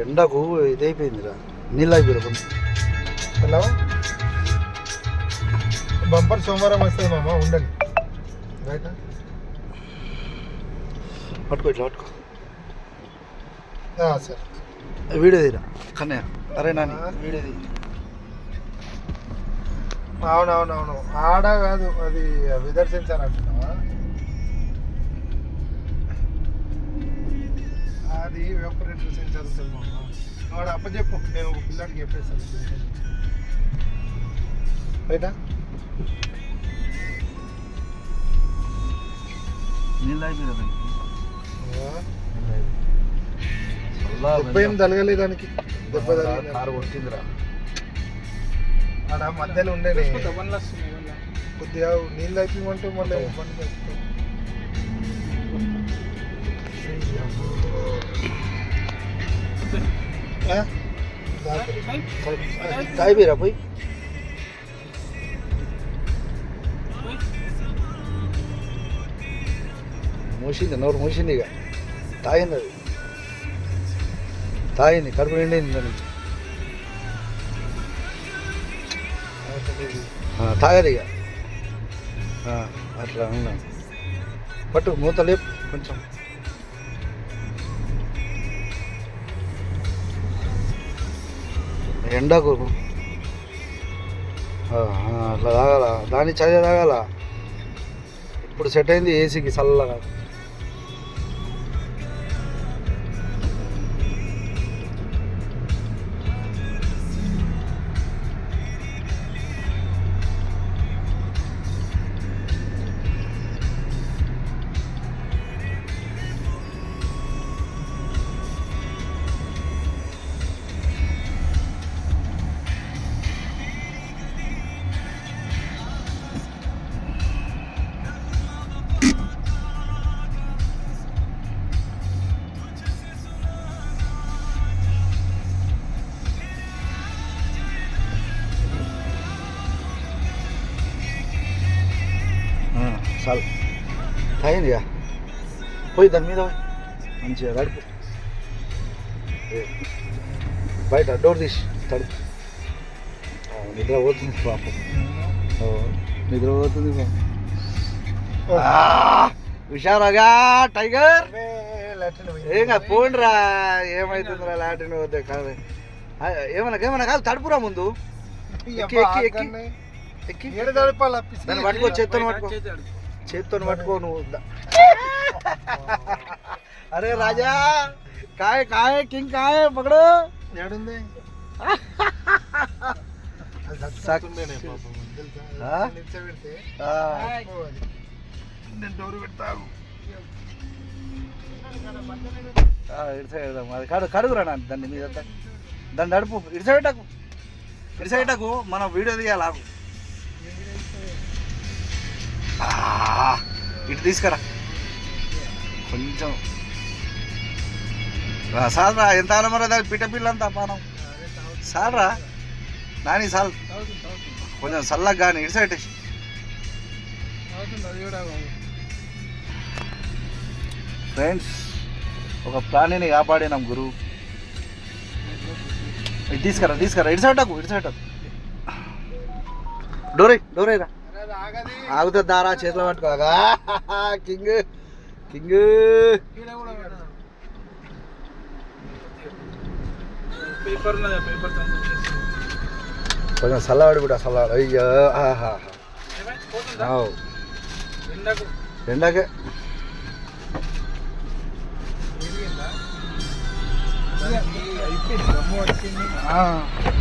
ఎండకు ఇదైపోయిందిరా, నీళ్ళు అయిపోయారు కొంచెం. హలో, బంపర్ సోమవారం వస్తుంది మామ, ఉండండి బయట. పట్టుకో, ఇట్లా పట్టుకో. సరే, వీడియో తీరా కన్నయ్య. అరే నాని వీడియో తీ. అవునవునవును, ఆడ కాదు అది వెదర్ సెన్సార్ అంటున్నావా? అది ఎవాపరేటర్ సెన్సార్ ఉంటుంది మామ. వాడు అప్పచెప్పు, నేను ఒక పిల్లాడికి చెప్పేస్తాను బయట. నీళ్ళు అయిపోయింది. దెబ్బ ఏం తలగలేదు దానికి, దెబ్బ తలగలేదు. కారు కొట్టిందిరా ఆడ మధ్యలో ఉండేది కొద్దిగా నీళ్ళు అయిపోయిమంటే మళ్ళీ ఇబ్బంది పెట్టుకో. తాగిపోయిరా పోయి. మూసింది, నోరు మూసింది. ఇక తాగింది, అది తాగింది, కడుపు నిండింది దాని నుంచి. తాగదు ఇక. అట్లా ఉన్నా. పట్టు, మూత లేపు కొంచెం. ఎండకు అట్లా తాగాల, దాన్ని చదివి తాగాల. ఇప్పుడు సెట్ అయింది ఏసీకి చల్లగా. చాలు తాగిందిగా, పోయి దాని మీద పోయి మంచిగా తడుపు. బయట డోర్ తీసి తడుపు. నిద్ర పోతుంది పాపం, నిద్ర పోతుంది పాపం. హుషారాగా టైగర్. ఏం కాదు, పోండిరా, ఏమవుతుందిరా లాటిన్ పోతే. కాదు ఏమన్నా కాదు, తడుపురా ముందు. ఎక్కి ఎక్కి ఎక్కి ఎక్కి దాన్ని పట్టుకో, చేత్తోని పట్టుకో, చేత్తోని పట్టుకో నువ్వు. అరే రాజా, కాయ కాయ కింగ్ కాయ పకడు. ఏడుంది? డోరు పెడతావు. ఇటు సైడ్ అది కడుగురా దాన్ని మీద, దాన్ని నడుపు. ఇటు సైడ్కు, ఇటు సైడ్కు మనం వీడియో తీయాలి. ఇటు తీసుకురా కొంచెం. సాల్రా, ఎంత ఆలమరా దానికి పిట్ట పిల్లంతా పానం. సాల్రా నాని, సాల్ కొంచెం చల్లగా కానీ. ఇటు సైడ్ ఫ్రెండ్స్, ఒక ప్రాణిని కాపాడినాం గురు. ఇటు తీసుకురా, తీసుకురా. ఇటు సైడ్కు, ఇటు సైడ్. డోరేరా ఆగుతుంది. దారా చేతిలో పట్టుకోగా. కింగ్ కింగ్ కొంచెం చల్లవాడు కూడా, చల్లవాడు. అయ్యో ఎండకే అయిపోయింది.